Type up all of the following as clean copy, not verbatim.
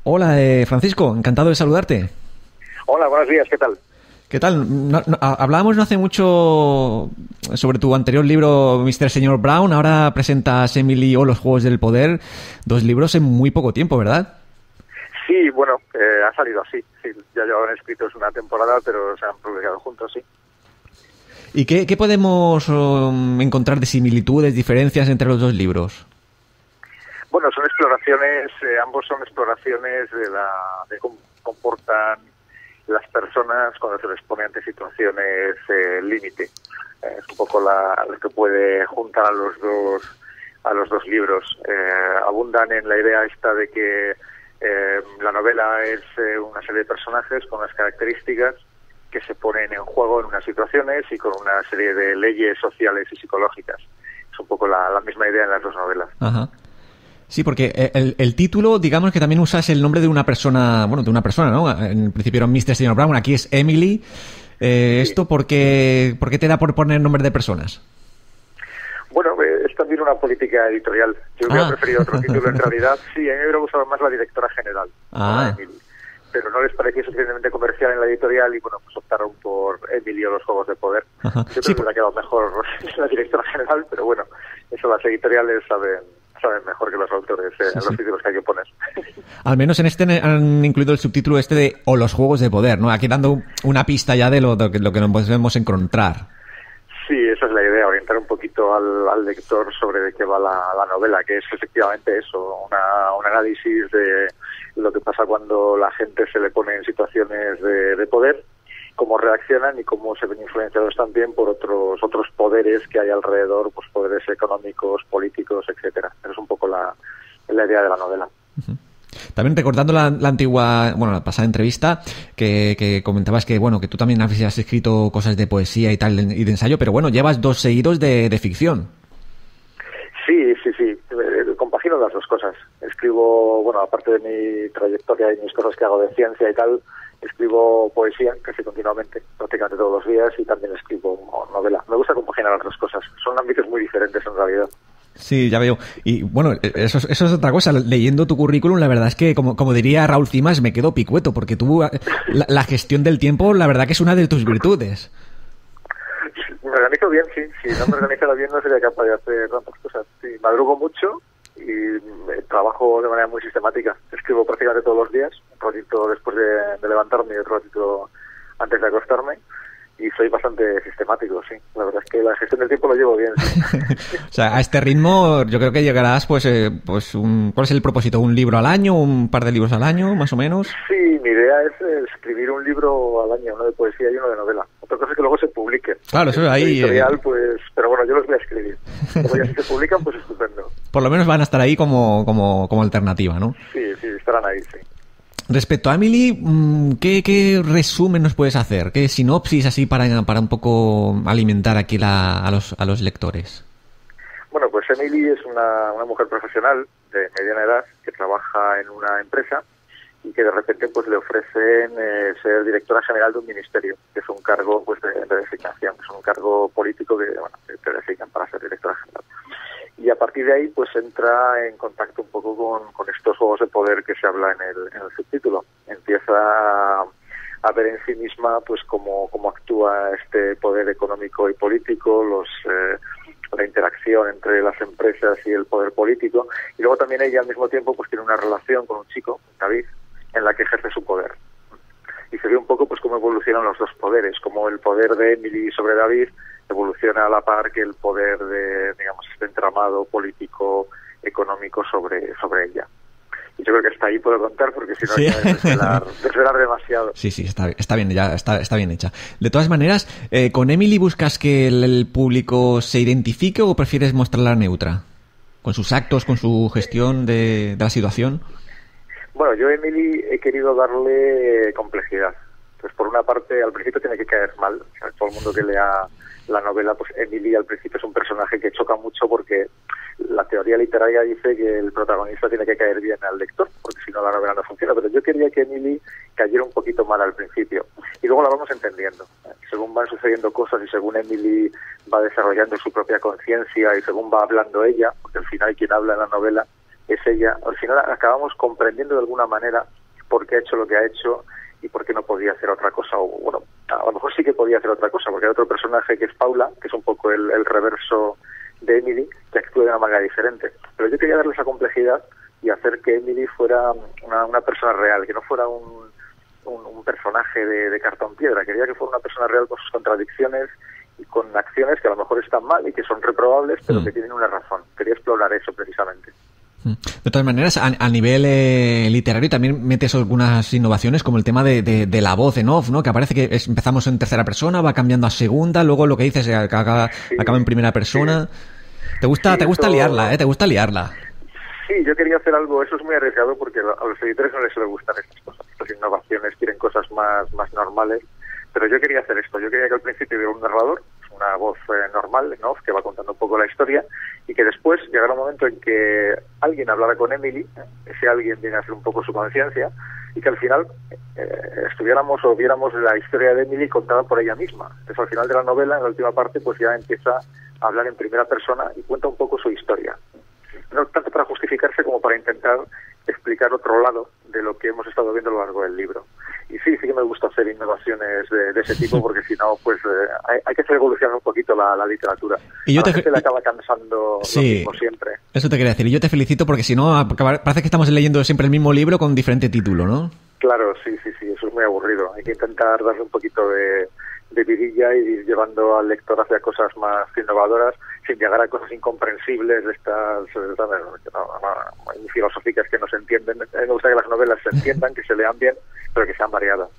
Hola, Francisco, encantado de saludarte. Hola, buenos días, ¿qué tal? ¿Qué tal? Hablábamos no hace mucho sobre tu anterior libro, Mr. Señor Brown. Ahora presentas Emily o los Juegos del Poder. Dos libros en muy poco tiempo, ¿verdad? Sí, bueno, ha salido así. Sí, ya llevaban escritos una temporada, pero se han publicado juntos, sí. ¿Y qué podemos encontrar de similitudes, diferencias entre los dos libros? Bueno, son exploraciones, ambos son exploraciones de cómo comportan las personas cuando se les pone ante situaciones límite. Es un poco lo que puede juntar a los dos libros. Abundan en la idea esta de que la novela es una serie de personajes con unas características que se ponen en juego en unas situaciones y con una serie de leyes sociales y psicológicas. Es un poco la misma idea en las dos novelas. Ajá. Sí, porque el título, digamos que también usas el nombre de una persona, bueno, de una persona, ¿no? En principio era Mr. Señor Brown, aquí es Emily. Sí. ¿Esto por qué te da por poner nombre de personas? Bueno, es también una política editorial. Yo hubiera preferido otro título en realidad. Sí, a mí me hubiera gustado más la directora general, Emily. Pero no les parecía suficientemente comercial en la editorial y bueno, pues optaron por Emily o los Juegos de Poder. Ajá. Yo creo que me ha quedado mejor la directora general, pero bueno, eso las editoriales saben mejor que los autores en los títulos que hay que poner. Al menos en este han incluido el subtítulo este de O los Juegos de Poder, ¿no? Aquí dando una pista ya de lo que nos podemos encontrar. Sí, esa es la idea, orientar un poquito al lector sobre de qué va la novela, que es efectivamente eso, un análisis de lo que pasa cuando la gente se le pone en situaciones de poder, cómo reaccionan y cómo se ven influenciados también por otros poderes que hay alrededor, pues poderes económicos, políticos, etcétera. Esa es un poco la idea de la novela. Uh-huh. También recordando la antigua, bueno, la pasada entrevista, que comentabas que, bueno, que tú también has escrito cosas de poesía y tal, y de ensayo, pero bueno, llevas dos seguidos de ficción. Sí. Compagino las dos cosas. Escribo, bueno, aparte de mi trayectoria y mis cosas que hago de ciencia y tal, escribo poesía casi continuamente, prácticamente todos los días, y también escribo novela. Me gusta compaginar las dos cosas. Son ámbitos muy diferentes en realidad. Sí, ya veo. Y bueno, eso es otra cosa. Leyendo tu currículum, la verdad es que, como diría Raúl Cimas, me quedo picueto, porque tú, la gestión del tiempo, la verdad que es una de tus virtudes. Me organizo bien, sí. Si no me organizara bien no sería capaz de hacer tantas cosas. Sí, madrugo mucho y trabajo de manera muy sistemática. Escribo prácticamente todos los días, un ratito después de levantarme y otro ratito antes de acostarme. Y soy bastante sistemático, sí. La verdad es que la gestión del tiempo lo llevo bien. Sí. O sea, a este ritmo yo creo que llegarás, ¿cuál es el propósito? ¿Un libro al año? ¿Un par de libros al año, más o menos? Sí, mi idea es escribir un libro al año, uno de poesía y uno de novela. Otra cosa es que luego se publique. Claro, eso ahí... editorial, pues... Pero bueno, yo los voy a escribir. Luego ya si se publican, pues estupendo. Por lo menos van a estar ahí como alternativa, ¿no? Sí, estarán ahí, sí. Respecto a Emily, ¿qué resumen nos puedes hacer? ¿Qué sinopsis así para un poco alimentar aquí a los lectores? Bueno, pues Emily es una mujer profesional de mediana edad que trabaja en una empresa y que de repente pues le ofrecen ser directora general de un ministerio, que es un cargo pues de designación, es un cargo político que te designan para ser directora general. Y a partir de ahí pues entra en contacto un poco con estos juegos de poder que se habla en el subtítulo. Empieza a ver en sí misma pues cómo actúa este poder económico y político, la interacción entre las empresas y el poder político, y luego también ella al mismo tiempo pues tiene una relación con un chico, David, en la que ejerce su poder. Y se ve un poco pues cómo evolucionan los dos poderes, como el poder de Emily sobre David evoluciona a la par que el poder de, digamos, este entramado político económico sobre ella. Y yo creo que hasta ahí puedo contar, porque si no sí. hay que desvelar demasiado. Sí, está bien, está bien hecha. De todas maneras, ¿con Emily buscas que el público se identifique o prefieres mostrarla neutra? ¿Con sus actos, con su gestión de la situación? Bueno, yo a Emily he querido darle complejidad. Pues por una parte, al principio tiene que caer mal. O sea, todo el mundo que lea la novela, pues Emily al principio es un personaje que choca mucho porque la teoría literaria dice que el protagonista tiene que caer bien al lector, porque si no la novela no funciona. Pero yo quería que Emily cayera un poquito mal al principio. Y luego la vamos entendiendo. Según van sucediendo cosas y según Emily va desarrollando su propia conciencia y según va hablando ella, porque al final quien habla en la novela es ella, al final acabamos comprendiendo de alguna manera por qué ha hecho lo que ha hecho y por qué no podía hacer otra cosa, o bueno, a lo mejor sí que podía hacer otra cosa, porque hay otro personaje que es Paula, que es un poco el reverso de Emily, que actúa de una manera diferente. Pero yo quería darle esa complejidad y hacer que Emily fuera una persona real, que no fuera un personaje de cartón piedra. Quería que fuera una persona real con sus contradicciones y con acciones que a lo mejor están mal y que son reprobables, pero que tienen una razón. Quería explorar eso precisamente. De todas maneras, a nivel literario también metes algunas innovaciones, como el tema de la voz en off, ¿no? Que aparece que empezamos en tercera persona, va cambiando a segunda, luego lo que dices acaba en primera persona. Sí. Te gusta liarla, ¿eh? Te gusta liarla. Sí, yo quería hacer algo, eso es muy arriesgado porque a los editores no les suele gustar estas cosas, estas innovaciones, quieren cosas más normales, pero yo quería hacer esto. Yo quería que al principio hubiera un narrador, una voz normal, en off, que va contando un poco la historia, y que después llegara un momento en que alguien hablara con Emily, ese alguien viene a ser un poco su conciencia, y que al final estuviéramos o viéramos la historia de Emily contada por ella misma. Entonces al final de la novela, en la última parte, pues ya empieza a hablar en primera persona y cuenta un poco su historia. No tanto para justificarse como para intentar explicar otro lado de lo que hemos estado viendo a lo largo del libro. Y sí que me gusta hacer innovaciones de ese tipo, porque si no, pues hay que hacer evolucionar un poquito la literatura. Y yo a la gente le acaba cansando lo mismo siempre. Eso te quería decir. Y yo te felicito porque si no, parece que estamos leyendo siempre el mismo libro con diferente título, ¿no? Claro, sí, eso es muy aburrido. Hay que intentar darle un poquito de vidilla y ir llevando al lector hacia cosas más innovadoras, sin llegar a cosas incomprensibles de estas muy filosóficas que no se entienden. Me gusta que las novelas se entiendan, que se lean bien, pero que sean variadas.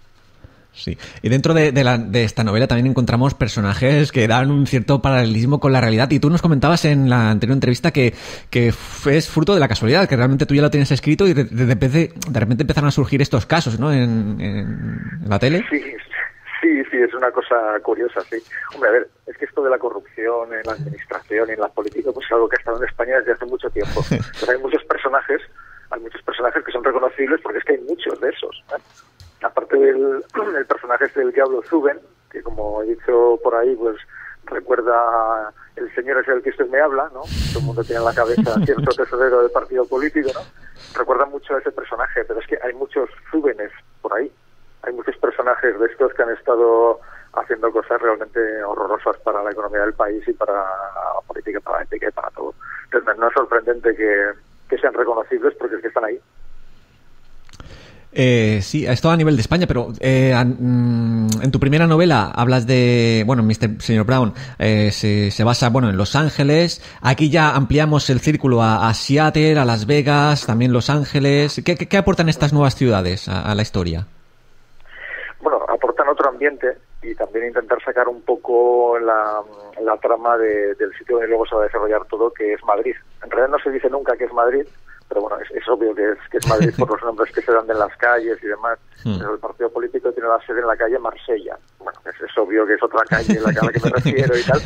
Sí, y dentro de esta novela también encontramos personajes que dan un cierto paralelismo con la realidad, y tú nos comentabas en la anterior entrevista que es fruto de la casualidad, que realmente tú ya lo tienes escrito y de repente empezaron a surgir estos casos, ¿no? En la tele. Sí, es una cosa curiosa, sí. Hombre, a ver, es que esto de la corrupción en la administración y en la política pues es algo que ha estado en España desde hace mucho tiempo. Pues hay muchos personajes que son reconocibles porque es que hay muchos de esos, ¿eh? Aparte del personaje del diablo Zuben, que como he dicho por ahí, pues recuerda a el señor ese del que usted me habla, ¿no? Todo el mundo tiene en la cabeza cierto tesorero del partido político, ¿no? Recuerda mucho a ese personaje, pero es que hay muchos Zubenes por ahí. Hay muchos personajes de estos que han estado haciendo cosas realmente horrorosas para la economía del país y para la política, para la ética y para todo. Entonces no es sorprendente que sean reconocibles porque es que están ahí. Sí, esto a nivel de España, pero en tu primera novela hablas de, bueno, Señor Brown se basa, en Los Ángeles. Aquí ya ampliamos el círculo a Seattle, a Las Vegas, también Los Ángeles. ¿Qué aportan estas nuevas ciudades a la historia? Bueno, aportan otro ambiente y también intentar sacar un poco la trama del sitio donde luego se va a desarrollar todo, que es Madrid. En realidad no se dice nunca que es Madrid, pero bueno, es obvio que es Madrid por los nombres que se dan en las calles y demás. Pero el partido político tiene la sede en la calle Marsella. Bueno, es obvio que es otra calle a la que me refiero y tal,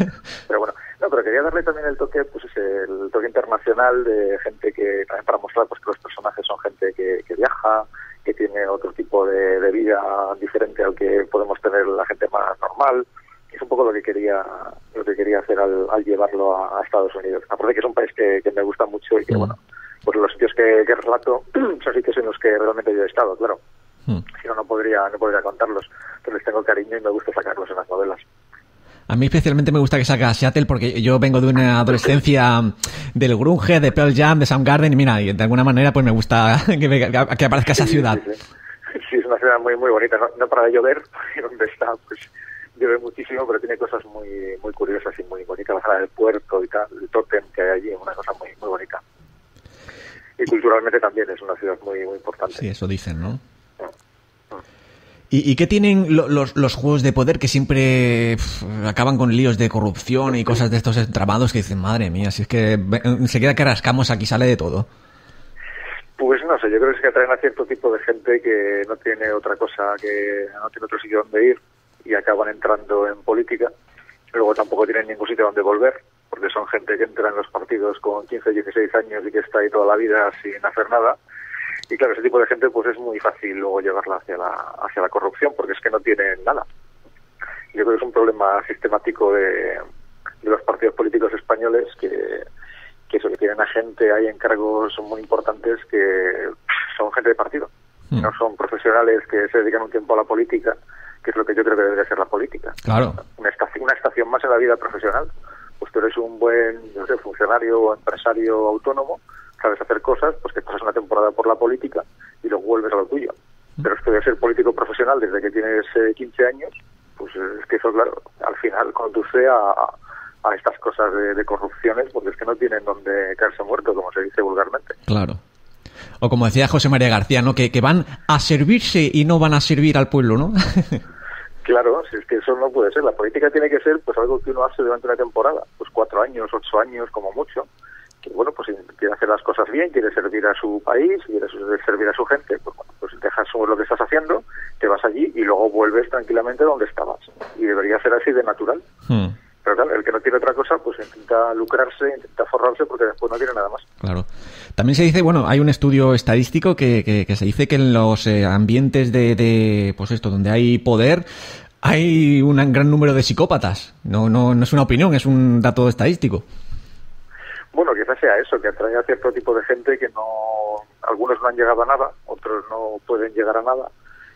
pero bueno. No, pero quería darle también el toque, pues el toque internacional de gente que, también para mostrar pues que los personajes son gente que viaja, que tiene otro tipo de vida diferente al que podemos tener la gente más normal. Es un poco lo que quería hacer al llevarlo a Estados Unidos. Aparte que es un país que me gusta mucho y que, bueno, pues los sitios que relato son sitios en los que realmente yo he estado, claro. Si no podría contarlos. Pero les tengo cariño y me gusta sacarlos en las novelas. A mí especialmente me gusta que salga Seattle porque yo vengo de una adolescencia del grunge, de Pearl Jam, de Soundgarden y mira, y de alguna manera pues me gusta que aparezca esa ciudad. Sí, es una ciudad muy muy bonita, no para de llover, y donde está pues llueve muchísimo, pero tiene cosas muy muy curiosas y muy bonitas, la sala del puerto y tal, el tótem que hay allí, una cosa muy muy bonita. Y culturalmente también es una ciudad muy muy importante. Sí, eso dicen, ¿no? ¿Y qué tienen los juegos de poder que siempre acaban con líos de corrupción y cosas de estos entramados que dicen, madre mía, si es que enseguida que rascamos aquí sale de todo? Pues no sé, yo creo que es que atraen a cierto tipo de gente que no tiene otra cosa, que no tiene otro sitio donde ir y acaban entrando en política. Luego tampoco tienen ningún sitio donde volver, porque son gente que entra en los partidos con 15, 16 años y que está ahí toda la vida sin hacer nada. Y claro, ese tipo de gente pues es muy fácil luego llevarla hacia la corrupción, porque es que no tienen nada. Yo creo que es un problema sistemático de los partidos políticos españoles que que eso, que tienen a gente ahí en cargos muy importantes que son gente de partido. No son profesionales que se dedican un tiempo a la política, que es lo que yo creo que debería ser la política. Claro. Una estación más en la vida profesional. Pues tú eres un buen, no sé, funcionario o empresario autónomo, sabes hacer cosas, pues que pasas una temporada por la política y luego vuelves a lo tuyo. Pero esto de ser político profesional desde que tienes 15 años, pues es que eso, claro, al final conduce a estas cosas de corrupciones, porque es que no tienen donde caerse muerto, como se dice vulgarmente. Claro. O como decía José María García, ¿no? Que van a servirse y no van a servir al pueblo, ¿no? Claro, si es que eso no puede ser. La política tiene que ser pues algo que uno hace durante una temporada, pues 4 años, 8 años, como mucho. Que bueno, pues si quiere hacer las cosas bien, quiere servir a su país, quiere servir a su gente, pues bueno, pues dejas lo que estás haciendo, te vas allí y luego vuelves tranquilamente donde estabas. Y debería ser así de natural. Pero claro, el que no tiene otra cosa, pues intenta lucrarse, intenta forrarse, porque después no tiene nada más. Claro. También se dice, bueno, hay un estudio estadístico que se dice que en los ambientes pues esto, donde hay poder, hay un gran número de psicópatas. No es una opinión, es un dato estadístico. Bueno, quizás sea eso, que atrae a cierto tipo de gente que algunos no han llegado a nada, otros no pueden llegar a nada,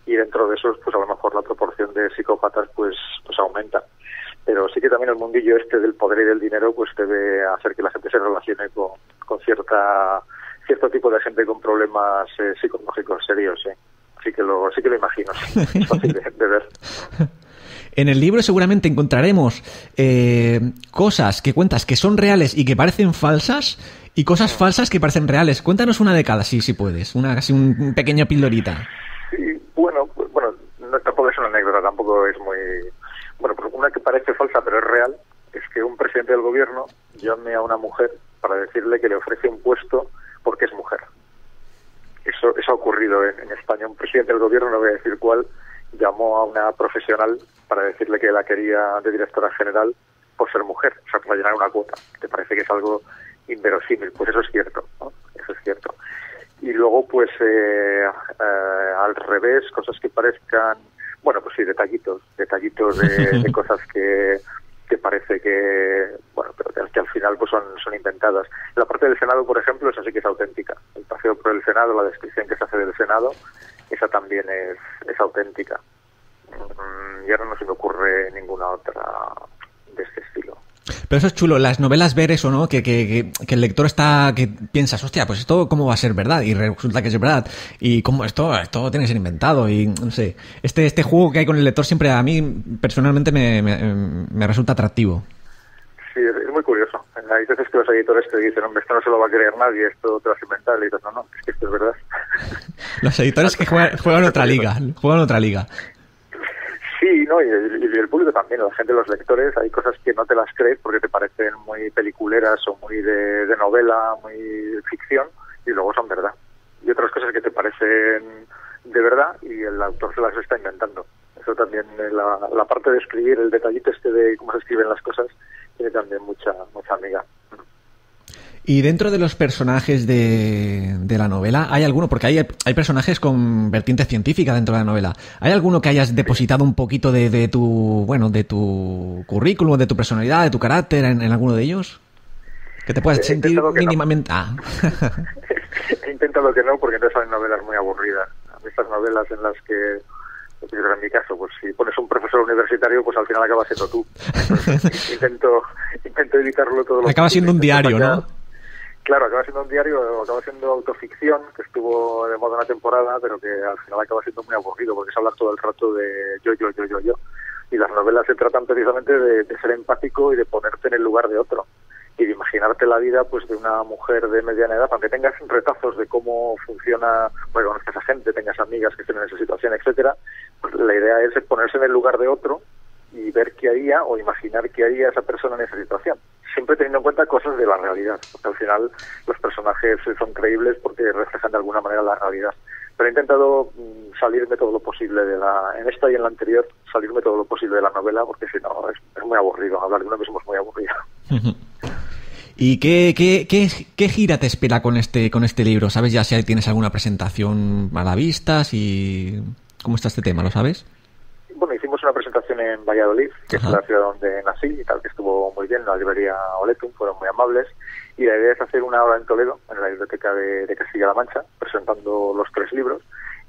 y dentro de esos, pues a lo mejor la proporción de psicópatas pues aumenta. Pero sí que también el mundillo este del poder y del dinero pues debe hacer que la gente se relacione con cierto tipo de gente con problemas psicológicos serios, sí. Sí que lo imagino, sí. Es fácil de ver. En el libro seguramente encontraremos cosas que cuentas que son reales y que parecen falsas, y cosas falsas que parecen reales. Cuéntanos una de cada, si puedes, casi un pequeña pildorita. Sí, bueno, no, tampoco es una anécdota, tampoco es muy... Bueno, pues una que parece falsa pero es real, es que un presidente del gobierno llame a una mujer para decirle que le ofrece un puesto porque es mujer. Eso ha ocurrido en España. Un presidente del gobierno, no voy a decir cuál, llamó a una profesional para decirle que la quería de directora general por ser mujer, o sea, para llenar una cuota. ¿Te parece que es algo inverosímil? Pues eso es cierto, ¿no? Eso es cierto. Y luego, pues, al revés, cosas que parezcan... Bueno, pues sí, detallitos de cosas que parece que, bueno, pero que al final pues son inventadas. La parte del Senado, por ejemplo, esa sí que es auténtica. El paseo por el Senado, la descripción que se hace del Senado, esa también es auténtica. Y ahora no se me ocurre ninguna otra de este estilo. Pero eso es chulo, las novelas ver eso, ¿no? Que el lector que piensas, hostia, pues esto cómo va a ser verdad, y resulta que es verdad, y cómo esto tiene que ser inventado, y no sé, este juego que hay con el lector siempre a mí personalmente me resulta atractivo. Sí, es muy curioso. Hay veces que los editores te dicen, hombre, esto no se lo va a creer nadie, esto te lo vas a inventar, y dices, no, es que esto es verdad. Los editores que juegan otra liga. Sí, ¿no? Y el público también, la gente, los lectores, hay cosas que no te las crees porque te parecen muy peliculeras o muy de novela, muy ficción, y luego son verdad. Y otras cosas que te parecen de verdad y el autor se las está inventando. Eso también, la parte de escribir, el detallito de cómo se escriben las cosas, tiene también mucha amiga. Y dentro de los personajes de la novela, ¿hay alguno? Porque hay personajes con vertiente científica dentro de la novela. ¿Hay alguno que hayas depositado un poquito de tu currículum, de tu personalidad, de tu carácter en alguno de ellos? ¿Que te puedas sentir mínimamente...? No. He intentado que no, porque entonces son novelas muy aburridas. A mí estas novelas en las que... En mi caso, pues si pones un profesor universitario, pues al final acaba siendo tú. Entonces, intento evitarlo todo. Acaba siendo un diario, ¿no? Claro, acaba siendo un diario, acaba siendo autoficción, que estuvo de moda una temporada, pero que al final acaba siendo muy aburrido, porque es hablar todo el rato de yo. Y las novelas se tratan precisamente de ser empático y de ponerte en el lugar de otro. Y de imaginarte la vida pues de una mujer de mediana edad, aunque tengas retazos de cómo funciona, bueno, conozcas a gente, tengas amigas que estén en esa situación, etcétera, pues la idea es ponerse en el lugar de otro y ver qué haría o imaginar qué haría esa persona en esa situación. Siempre teniendo en cuenta cosas de la realidad, porque al final los personajes son creíbles porque reflejan de alguna manera la realidad. Pero he intentado salirme todo lo posible en esta y en la anterior, salirme todo lo posible de la novela, porque si no es muy aburrido, hablar de uno mismo es muy aburrido. ¿Y qué gira te espera con este libro? ¿Sabes ya si tienes alguna presentación a la vista? ¿Cómo está este tema? ¿Lo sabes? Bueno, hicimos una presentación presentación en Valladolid, que es la ciudad donde nací y tal, que estuvo muy bien, la librería Oletum, fueron muy amables, y la idea es hacer una hora en Toledo, en la biblioteca de Castilla-La Mancha, presentando los 3 libros,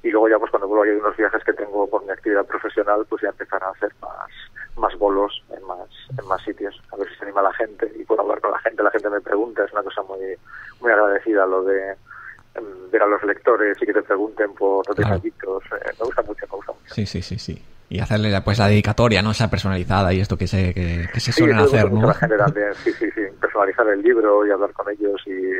y luego ya pues cuando vuelva yo de unos viajes que tengo por mi actividad profesional, pues ya empezar a hacer más bolos en más sitios, a ver si se anima la gente y puedo hablar con la gente me pregunta, es una cosa muy agradecida lo de ver a los lectores y que te pregunten por detallitos, me gusta mucho. Sí. Y hacerle pues la dedicatoria, ¿no? Esa personalizada y esto que se suelen hacer, ¿no? La gente también, sí, personalizar el libro y hablar con ellos, y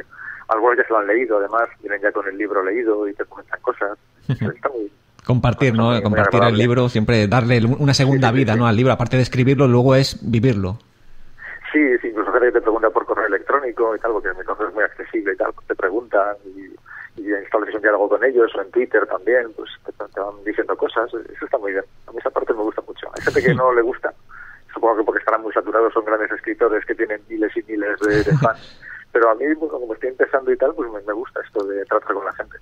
algunos ya se lo han leído, además, vienen ya con el libro leído y te comentan cosas. Está muy... Compartir, ¿no? Compartir el libro, siempre darle una segunda vida, ¿no? Al libro, aparte de escribirlo, luego es vivirlo. Sí, incluso gente que te pregunta por correo electrónico y tal, porque mi correo es muy accesible y tal, te preguntan y estableces un diálogo con ellos, o en Twitter también, pues te van diciendo cosas, eso está muy bien. A mí esa parte me gusta mucho. Hay gente que no le gusta, supongo que porque estarán muy saturados, son grandes escritores que tienen miles y miles de fans, pero a mí, bueno, como estoy empezando y tal, pues me gusta esto de tratar con la gente.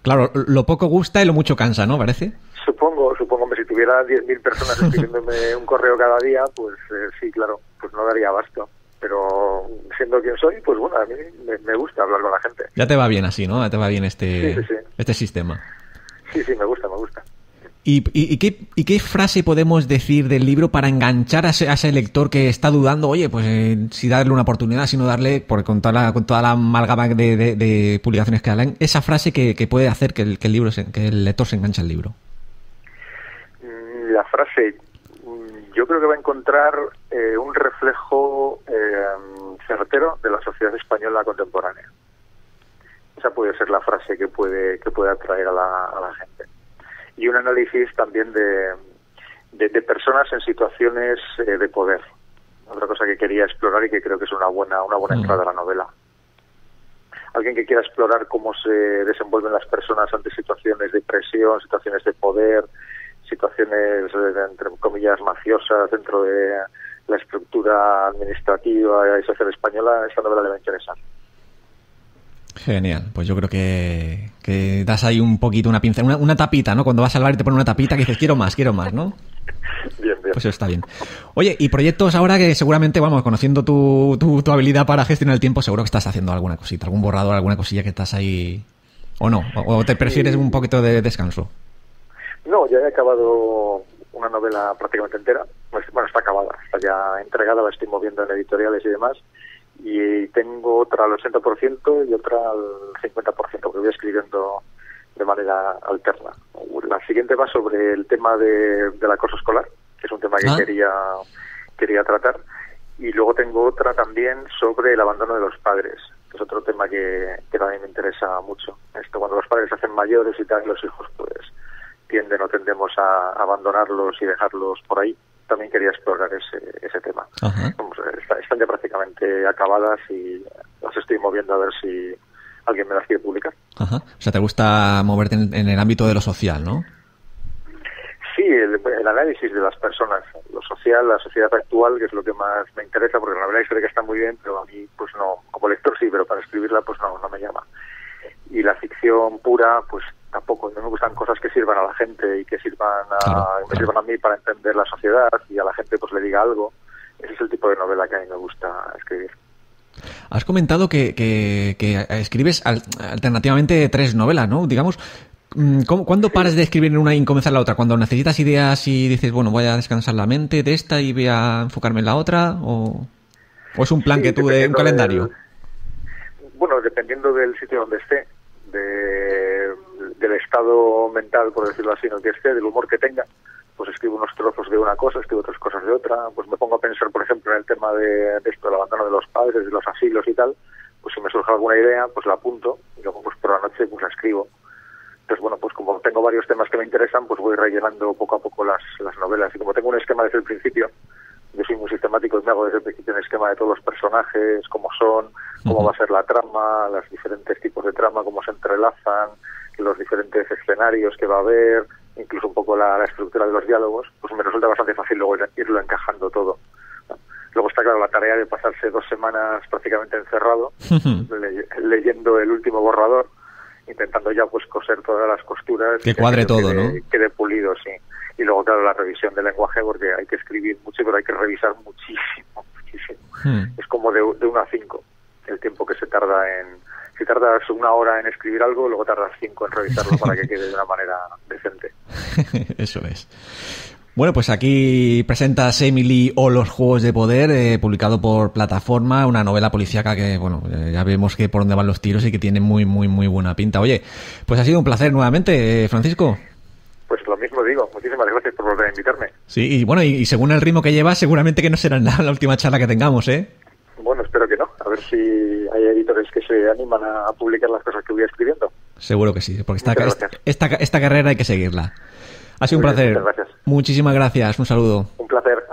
Claro, lo poco gusta y lo mucho cansa, ¿no? Parece. Supongo que si tuviera 10.000 personas escribiéndome un correo cada día, pues sí, claro, pues no daría abasto. Pero siendo quien soy, pues bueno, a mí me gusta hablar con la gente. Ya te va bien así, ¿no? Ya te va bien este sistema. Sí, me gusta. ¿Y qué frase podemos decir del libro para enganchar a ese lector que está dudando, oye, pues si darle una oportunidad, si no darle, porque con toda la amalgama de publicaciones que hablan, esa frase que puede hacer que el lector se enganche al libro? La frase, yo creo que va a encontrar un reflejo certero de la sociedad española contemporánea. Esa puede ser la frase que puede atraer a la gente. Y un análisis también de personas en situaciones de poder. Otra cosa que quería explorar y que creo que es una buena entrada a la novela. Alguien que quiera explorar cómo se desenvuelven las personas ante situaciones de presión, situaciones de poder, situaciones, entre comillas, mafiosas dentro de la estructura administrativa y social española, esta novela le va a interesar. Genial, pues yo creo que das ahí un poquito una pincel, una tapita, ¿no? Cuando vas al bar y te ponen una tapita que dices, quiero más, ¿no? Bien. Pues eso está bien. Oye, y proyectos ahora que seguramente, vamos, conociendo tu habilidad para gestionar el tiempo, seguro que estás haciendo alguna cosita, algún borrador, alguna cosilla que estás ahí, ¿o no? ¿O te prefieres un poquito de descanso? No, ya he acabado una novela prácticamente entera. Bueno, está acabada, está ya entregada, la estoy moviendo en editoriales y demás. Y tengo otra al 80% y otra al 50%, que voy escribiendo de manera alterna. La siguiente va sobre el tema del acoso escolar, que es un tema que quería tratar. Y luego tengo otra también sobre el abandono de los padres, que es otro tema que también me interesa mucho. Esto, cuando los padres se hacen mayores y tal, los hijos pues tendemos a abandonarlos y dejarlos por ahí. También quería explorar ese tema. Vamos, están ya prácticamente acabadas y las estoy moviendo a ver si alguien me las quiere publicar. Ajá. O sea, te gusta moverte en el ámbito de lo social, ¿no? Sí, el análisis de las personas, lo social, la sociedad actual, que es lo que más me interesa, porque la novela histórica está muy bien, pero a mí, pues no, como lector sí, pero para escribirla, pues no me llama. Y la ficción pura, pues tampoco. No me gustan cosas que sirvan a la gente y que sirvan a mí para entender la sociedad y a la gente pues le diga algo. Ese es el tipo de novela que a mí me gusta escribir. Has comentado que escribes alternativamente 3 novelas, ¿no? Digamos, ¿cuándo paras de escribir en una y comenzar la otra? ¿Cuando necesitas ideas y dices, bueno, voy a descansar la mente de esta y voy a enfocarme en la otra? ¿O es un plan que tú de un calendario? Bueno, dependiendo del sitio donde esté, del estado mental, por decirlo así, en el que esté, del humor que tenga, pues escribo unos trozos de una cosa, escribo otras cosas de otra. Pues me pongo a pensar, por ejemplo, en el tema de esto, del abandono de los padres, de los asilos y tal. Pues si me surge alguna idea, pues la apunto y luego pues por la noche pues la escribo. Entonces, bueno, pues como tengo varios temas que me interesan, pues voy rellenando poco a poco las novelas. Y como tengo un esquema desde el principio, yo soy muy sistemático y me hago desde el principio un esquema de todos los personajes, cómo son, cómo va a ser la trama, los diferentes tipos de trama, cómo se entrelazan, los diferentes escenarios que va a haber, incluso un poco la estructura de los diálogos, pues me resulta bastante fácil luego irlo encajando todo. Luego está claro la tarea de pasarse 2 semanas prácticamente encerrado, leyendo el último borrador, intentando ya pues coser todas las costuras. Que cuadre todo, ¿no? Quede pulido, sí. Y luego, claro, la revisión del lenguaje, porque hay que escribir mucho, pero hay que revisar muchísimo, muchísimo. Es como de 1 a 5 el tiempo que se tarda si tardas 1 hora en escribir algo, luego tardas 5 en revisarlo para que quede de una manera decente. Eso es. Bueno, pues aquí presentas Emily o los Juegos de Poder, publicado por Plataforma, una novela policíaca que, bueno, ya vemos que por dónde van los tiros y que tiene muy, muy, muy buena pinta. Oye, pues ha sido un placer nuevamente, Francisco. Pues lo mismo digo, muchísimas gracias por volver a invitarme. Sí, y bueno, y según el ritmo que llevas, seguramente que no será la última charla que tengamos, ¿eh? Bueno, espero que no. A ver si hay editores que se animan a publicar las cosas que voy escribiendo. Seguro que sí, porque esta carrera hay que seguirla. Ha sido un placer. Muchas gracias. Muchísimas gracias. Un saludo. Un placer.